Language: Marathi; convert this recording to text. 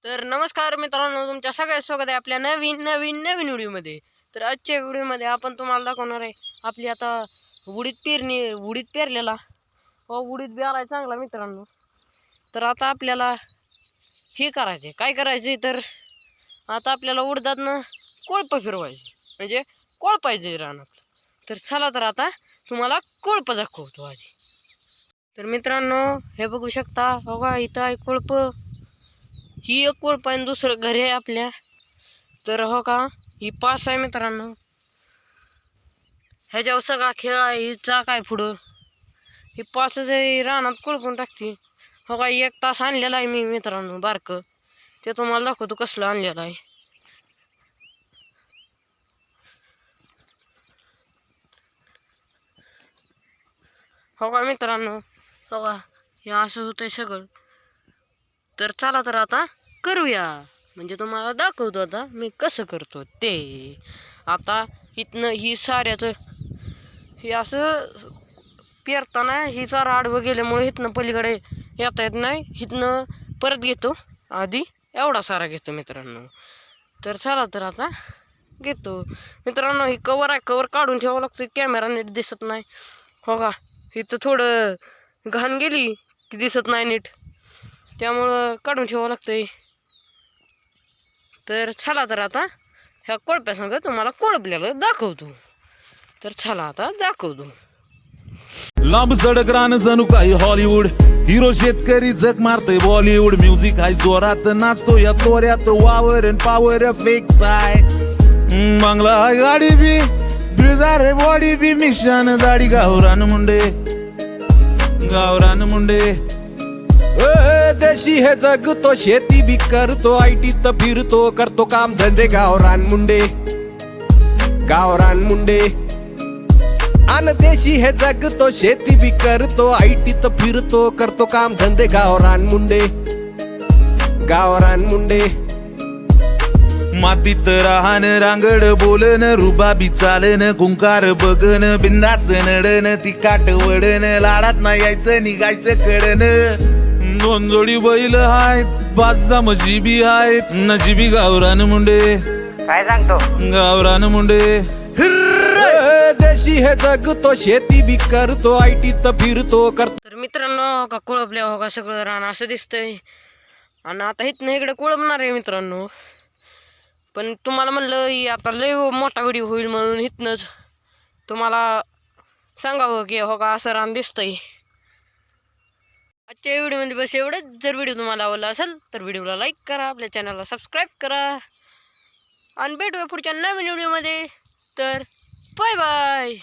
तर नमस्कार मित्रांनो, तुमच्या सगळ्यात स्वागत आहे आपल्या नवीन व्हिडिओमध्ये. तर आजच्या व्हिडिओमध्ये आपण तुम्हाला दाखवणार आहे आपली आता उडीद पेरलेला उडीद बी आलाय चांगला मित्रांनो. तर आता आपल्याला हे करायचे, काय करायचे तर आता आपल्याला उडदातनं कोळपं फिरवायचे, म्हणजे कोळपायचे रानात. तर चला तर आता तुम्हाला कोळपं दाखवतो आधी. तर मित्रांनो हे बघू शकता, बघा इथं आहे कोळपं. ही एक कोळप आहे, दुसरं घरी आहे आपल्या. तर हो का, ही पास आहे मित्रांनो. ह्याच्यावर सगळा खेळ आहे, ही चाक आहे पुढं. ही पाचच रानात कोळपून टाकते. हो का, 1 तास आणलेला आहे मी मित्रांनो बारकं. ते तुम्हाला दाखवतो कसलं आणलेलं आहे. हो का मित्रांनो, हो का हे असं होतंय सगळं. तर चला तर आता करूया, म्हणजे तुम्हाला दाखवतो आता मी कसं करतो ते. आता इथनं ही साऱ्याचं हे असं पेरताना ही चारा आडवं गेल्यामुळे इथनं पलीकडे येता येत नाही. इथनं परत घेतो, आधी एवढा सारा घेतो मित्रांनो. तर चला तर आता घेतो मित्रांनो. ही कवर आहे, कवर काढून ठेवावं लागतं, कॅमेरा नीट दिसत नाही. हो का, इथं थोडं घाण गेली की दिसत नाही नीट, त्यामुळं काढून ठेवावं लागतंय. तर चला तर आता ह्या कोळप्यासंग तुम्हाला कोळपल्याला दाखवतो. तर चला आता दाखवतो. लांब सडक रान जणू काही हॉलिवूड, हिरो शेतकरी जग मारतोय बॉलिवूड. म्युझिक हाय जोरात नाचतो या तोऱ्यात, वावर अन पावर फिक्स आहे. बंगला हाय गाडी बी बिळदार बॉडी बी, मिशान दाढी गावरान मुंडे देशी हे जगतो, शेती बी करतो, आयटीत फिरतो, करतो काम धंदे. गावरान मुंडे आन देशी हे जगतो, शेती बी करतो, आयटीत फिरतो, करतो काम धंदे. गावरान मुंडे मातीत राहन, रांगड बोलन, रुबाबी चालन, कुंकार बघन, बिंदाच नडन, ती काट वडन, लाडात नाही यायचं निघायचं कडन. 2 जोडी बैल आहेत, 5 मजीबी आहेत, नजीबी गावरान मुंडे. काय सांगतो गावरान मुंडे देशी हे जगतो, शेती बी करतो, आयटीत फिरतो, करतो. तर मित्रांनो का कोळपल्या हो का सगळं रान असं दिसतंय. आणि आता इथनं इकडे कोळपणार आहे मित्रांनो. पण तुम्हाला म्हणलं ही आता लय मोठा व्हिडिओ होईल म्हणून इथनंच तुम्हाला सांगावं की हो का असं रान दिसतंय. आजच्या व्हिडिओमध्ये बस एवढंच. जर व्हिडिओ तुम्हाला आवडला असेल तर व्हिडिओला लाईक करा, आपल्या चॅनलला सबस्क्राईब करा, आणि भेटूया पुढच्या नवीन व्हिडिओमध्ये. तर बाय बाय.